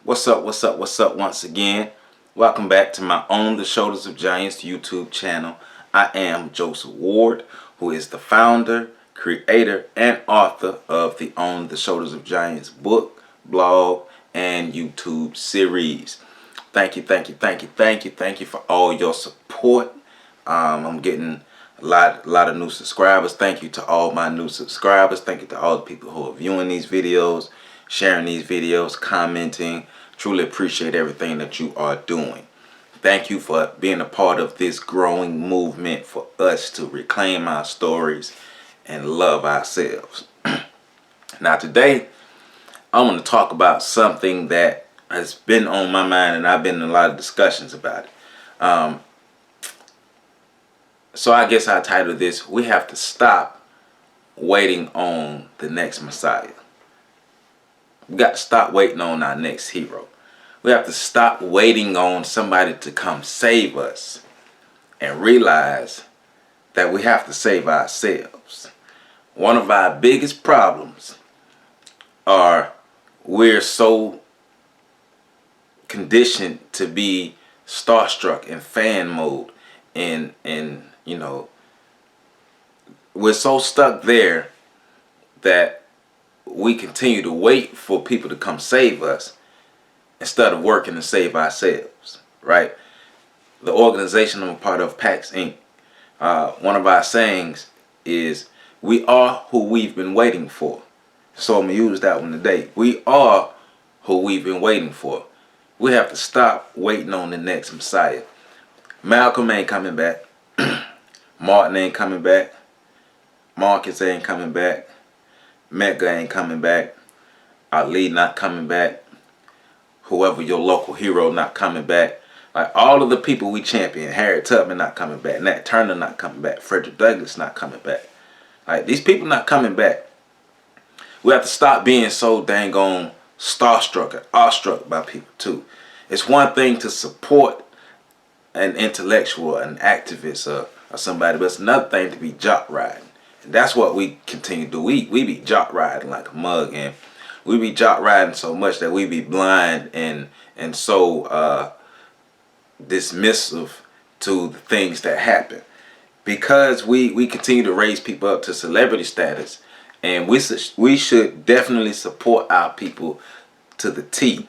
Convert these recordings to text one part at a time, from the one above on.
What's up, what's up, what's up once again? Welcome back to my On the Shoulders of Giants YouTube channel. I am Joseph Ward, who is the founder, creator, and author of the On the Shoulders of Giants book, blog, and YouTube series. Thank you for all your support. I'm getting a lot of new subscribers. Thank you to all my new subscribers. Thank you to all the people who are viewing these videos, sharing these videos, commenting. Truly appreciate everything that you are doing. Thank you for being a part of this growing movement for us to reclaim our stories and love ourselves. Now today, I want to talk about something that has been on my mind, and I've been in a lot of discussions about it. So I guess I titled this, We Have to Stop Waiting on the Next Messiah. We got to stop waiting on our next hero. We have to stop waiting on somebody to come save us and realize that we have to save ourselves. One of our biggest problems are we're so conditioned to be starstruck in fan mode, and you know, we're so stuck there that we continue to wait for people to come save us instead of working to save ourselves, right? The organization I'm a part of, PAX Inc., one of our sayings is, we are who we've been waiting for. So I'm going to use that one today. We are who we've been waiting for. We have to stop waiting on the next Messiah. Malcolm ain't coming back. Martin ain't coming back. Marcus ain't coming back. Medgar ain't coming back. Ali not coming back. Whoever your local hero not coming back. Like all of the people we champion. Harriet Tubman not coming back. Nat Turner not coming back. Frederick Douglass not coming back. Like these people not coming back. We have to stop being so dang on starstruck and awestruck by people too. It's one thing to support an intellectual, an activist, or somebody, but it's another thing to be jock riding. And that's what we continue to do. We be jock riding like a mug, and we be jock riding so much that we be blind and so dismissive to the things that happen, because we continue to raise people up to celebrity status, and we should definitely support our people to the T.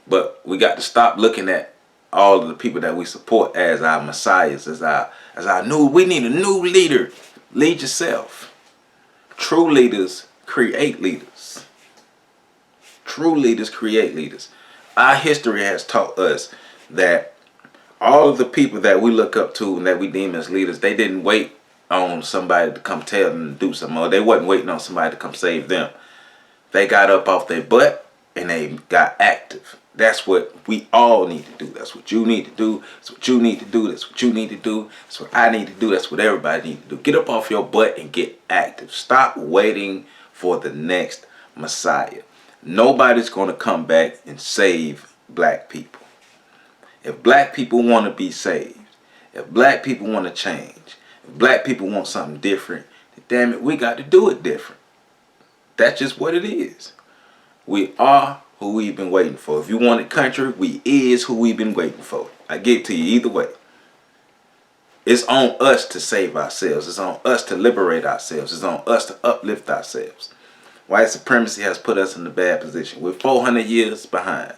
But we got to stop looking at all of the people that we support as our messiahs, as our new. We need a new leader. Lead yourself. True leaders create leaders. True leaders create leaders. Our history has taught us that all of the people that we look up to and that we deem as leaders, they didn't wait on somebody to come tell them to do something, or they wasn't waiting on somebody to come save them. They got up off their butt and they got active. That's what we all need to do. That's what you need to do. That's what you need to do. That's what you need to do. That's what I need to do. That's what everybody needs to do. Get up off your butt and get active. Stop waiting for the next Messiah. Nobody's going to come back and save black people. If black people want to be saved, if black people want to change, if black people want something different, then damn it, we got to do it different. That's just what it is. We are who we've been waiting for. If you want it country, we is who we've been waiting for. I give it to you either way. It's on us to save ourselves. It's on us to liberate ourselves. It's on us to uplift ourselves. White supremacy has put us in a bad position. We're 400 years behind.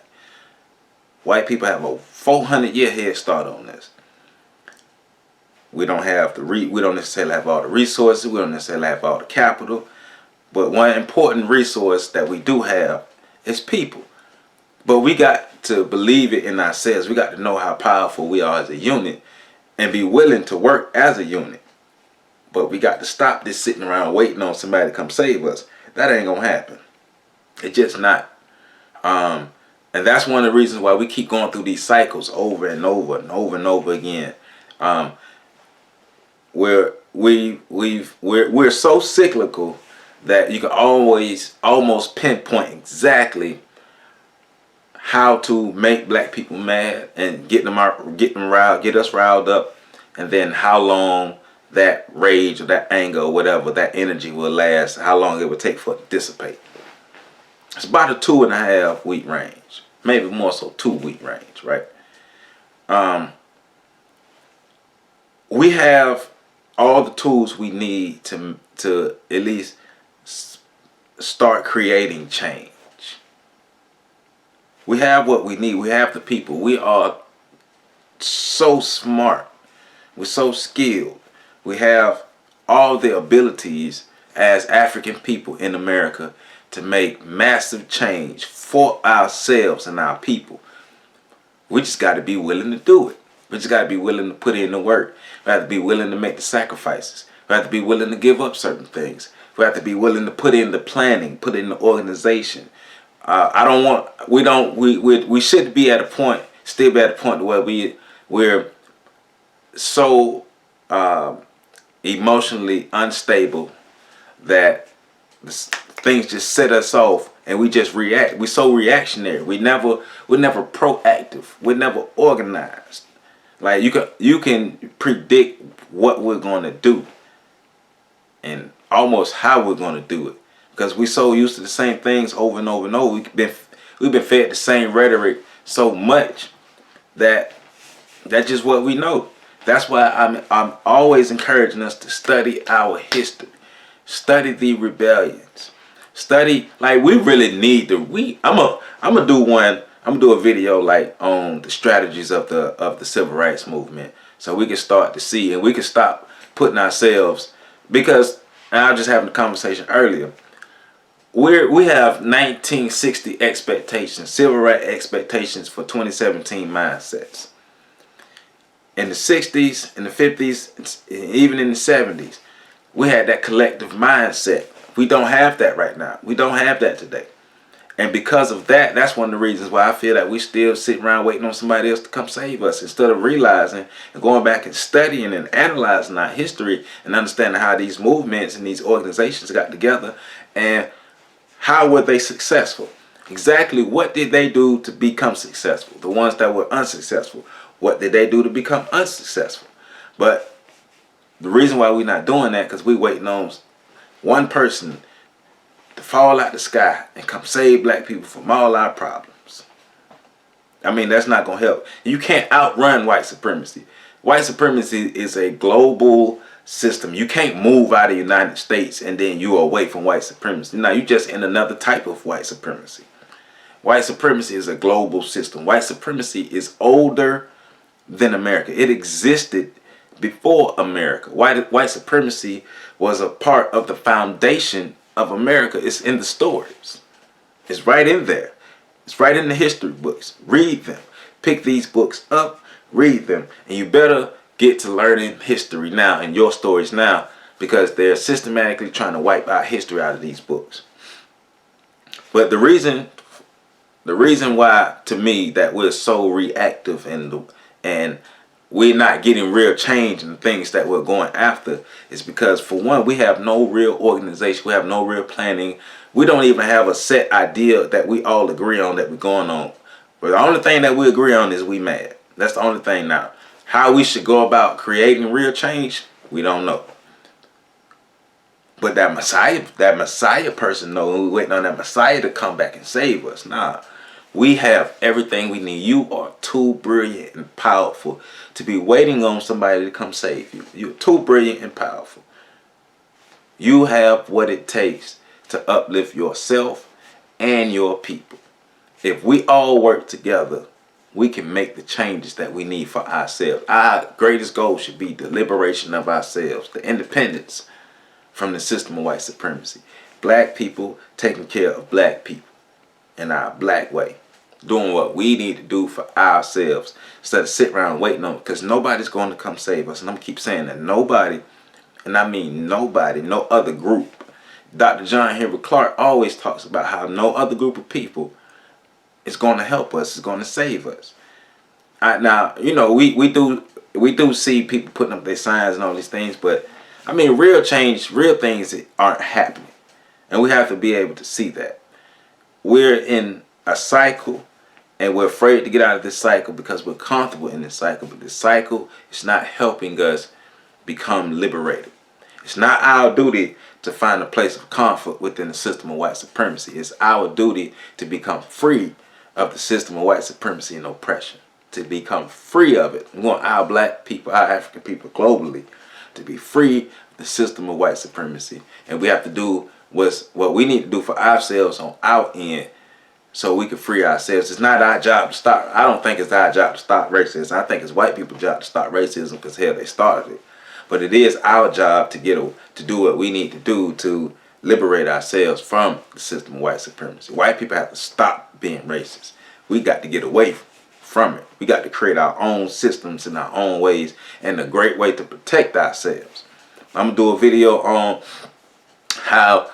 White people have a 400-year head start on this. We don't have we don't necessarily have all the resources. We don't necessarily have all the capital. But one important resource that we do have is people. But we got to believe it in ourselves. We got to know how powerful we are as a unit and be willing to work as a unit. But we got to stop this sitting around waiting on somebody to come save us. That ain't gonna happen. It's just not. And that's one of the reasons why we keep going through these cycles over and over and over and over again. We're so cyclical that you can always almost pinpoint exactly how to make black people mad and get us riled up, and then how long that rage or that anger or whatever, that energy will last, how long it will take for it to dissipate. It's about a 2.5 week range, maybe more so 2 week range, right? We have all the tools we need to at least start creating change. We have what we need. We have the people. We are so smart. We're so skilled. We have all the abilities as African people in America to make massive change for ourselves and our people. We just got to be willing to do it. We just got to be willing to put in the work. We have to be willing to make the sacrifices. We have to be willing to give up certain things. We have to be willing to put in the planning, put in the organization. We should be at a point, still be at a point where we're so emotionally unstable that things just set us off and we just react. We're so reactionary. We're never proactive. We're never organized. Like you can predict what we're going to do and almost how we're going to do it, because we're so used to the same things over and over and over. We've been fed the same rhetoric so much that that's just what we know. That's why I'm always encouraging us to study our history, study the rebellions, study, like, we really need to. I'm gonna do a video like on the strategies of the civil rights movement, so we can start to see and we can stop putting ourselves, because, and I was just having a conversation earlier. We have 1960 expectations, civil rights expectations for 2017 mindsets. In the 60s, in the 50s, even in the 70s, we had that collective mindset. We don't have that right now. We don't have that today. And because of that, that's one of the reasons why I feel that we still sit around waiting on somebody else to come save us, instead of realizing and going back and studying and analyzing our history and understanding how these movements and these organizations got together and how were they successful. Exactly what did they do to become successful? The ones that were unsuccessful, what did they do to become unsuccessful? But the reason why we're not doing that, because we're waiting on one person to fall out the sky and come save black people from all our problems. I mean, that's not going to help. You can't outrun white supremacy. White supremacy is a global system. You can't move out of the United States and then you are away from white supremacy. Now, you're just in another type of white supremacy. White supremacy is a global system. White supremacy is older than America. It existed before America. White supremacy was a part of the foundation of America. It's in the stories. It's right in there. It's right in the history books. Read them. Pick these books up, read them, and you better get to learning history now and your stories now, because they're systematically trying to wipe out history out of these books. But the reason why, to me, that we're so reactive and we're not getting real change in the things that we're going after is because, for one, we have no real organization. We have no real planning. We don't even have a set idea that we all agree on that we're going on. But the only thing that we agree on is we mad. That's the only thing now. How we should go about creating real change, we don't know. But that Messiah person, though, we're waiting on that Messiah to come back and save us. Nah. We have everything we need. You are too brilliant and powerful to be waiting on somebody to come save you. You're too brilliant and powerful. You have what it takes to uplift yourself and your people. If we all work together, we can make the changes that we need for ourselves. Our greatest goal should be the liberation of ourselves, the independence from the system of white supremacy. Black people taking care of black people in our black way, doing what we need to do for ourselves instead of sitting around waiting on it, because nobody's going to come save us. And I'm going to keep saying that. Nobody, and I mean nobody, no other group. Dr. John Henry Clarke always talks about how no other group of people is going to help us, is going to save us. Now, you know, we do see people putting up their signs and all these things, but I mean, real change, real things aren't happening. And we have to be able to see that. We're in a cycle, and we're afraid to get out of this cycle because we're comfortable in this cycle. But this cycle is not helping us become liberated. It's not our duty to find a place of comfort within the system of white supremacy. It's our duty to become free of the system of white supremacy and oppression, to become free of it. We want our black people, our African people globally, to be free of the system of white supremacy. And we have to do what we need to do for ourselves on our end so we can free ourselves. It's not our job to stop. I don't think it's our job to stop racism. I think it's white people's job to stop racism because hell, they started it. But it is our job to do what we need to do to liberate ourselves from the system of white supremacy. White people have to stop being racist. We got to get away from it. We got to create our own systems in our own ways, and a great way to protect ourselves. I'm gonna do a video on how,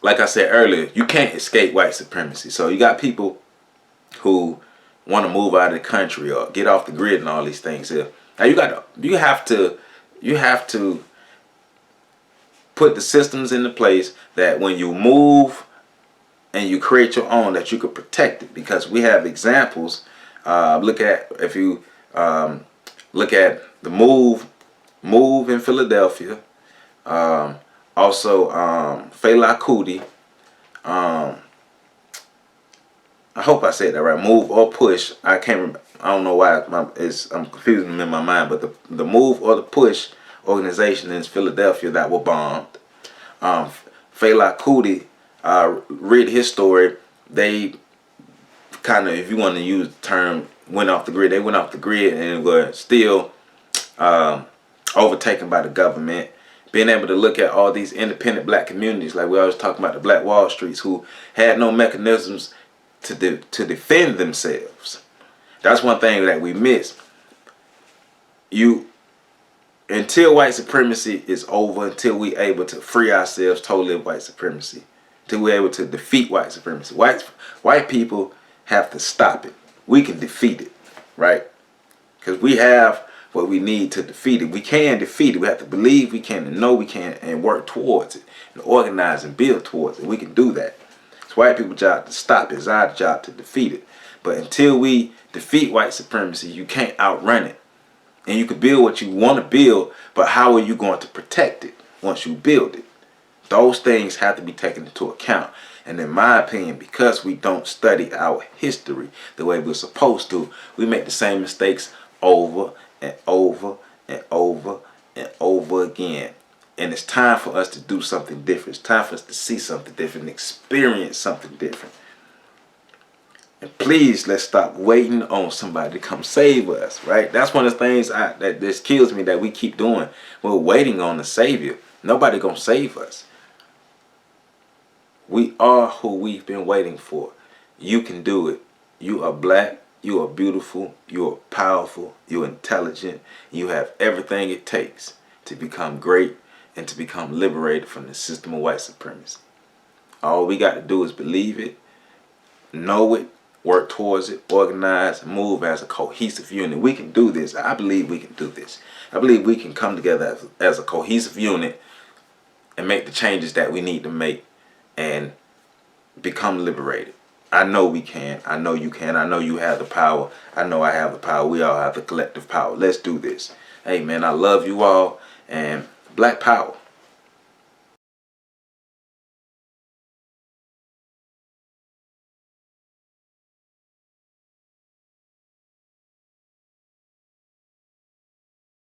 like I said earlier, you can't escape white supremacy. So you got people who want to move out of the country or get off the grid and all these things here. Now you have to put the systems into place that when you move and you create your own, that you could protect it, because we have examples. If you look at the move in Philadelphia, also Fela Kuti, I hope I said that right, Move or Push. I can't remember. I don't know why I'm confusing them in my mind, but the Move or the Push organization in Philadelphia that were bombed. Fela Kuti, read his story. They kind of, if you want to use the term, went off the grid. They went off the grid and were still overtaken by the government. Being able to look at all these independent black communities, like we always talk about the Black Wall Streets, who had no mechanisms to defend themselves. That's one thing that we miss. Until white supremacy is over, until we able to free ourselves totally of white supremacy, until we're able to defeat white supremacy, white people have to stop it. We can defeat it, right? Because we have what we need to defeat it. We can defeat it. We have to believe we can, and know we can, and work towards it, and organize and build towards it. We can do that. It's white people's job to stop it. It's our job to defeat it. But until we defeat white supremacy, you can't outrun it. And you can build what you want to build, but how are you going to protect it once you build it? Those things have to be taken into account. And in my opinion, because we don't study our history the way we're supposed to, we make the same mistakes over and over and over and over again. And it's time for us to do something different. It's time for us to see something different, and experience something different. And please, let's stop waiting on somebody to come save us, right? That's one of the things that this kills me, that we keep doing. We're waiting on the Savior. Nobody gonna save us. We are who we've been waiting for. You can do it. You are black. You are beautiful. You are powerful. You're intelligent. You have everything it takes to become great and to become liberated from the system of white supremacy. All we got to do is believe it, know it, work towards it, organize, move as a cohesive unit. We can do this. I believe we can do this. I believe we can come together as a cohesive unit and make the changes that we need to make and become liberated. I know we can. I know you can. I know you have the power. I know I have the power. We all have the collective power. Let's do this. Hey, man, I love you all. And Black Power.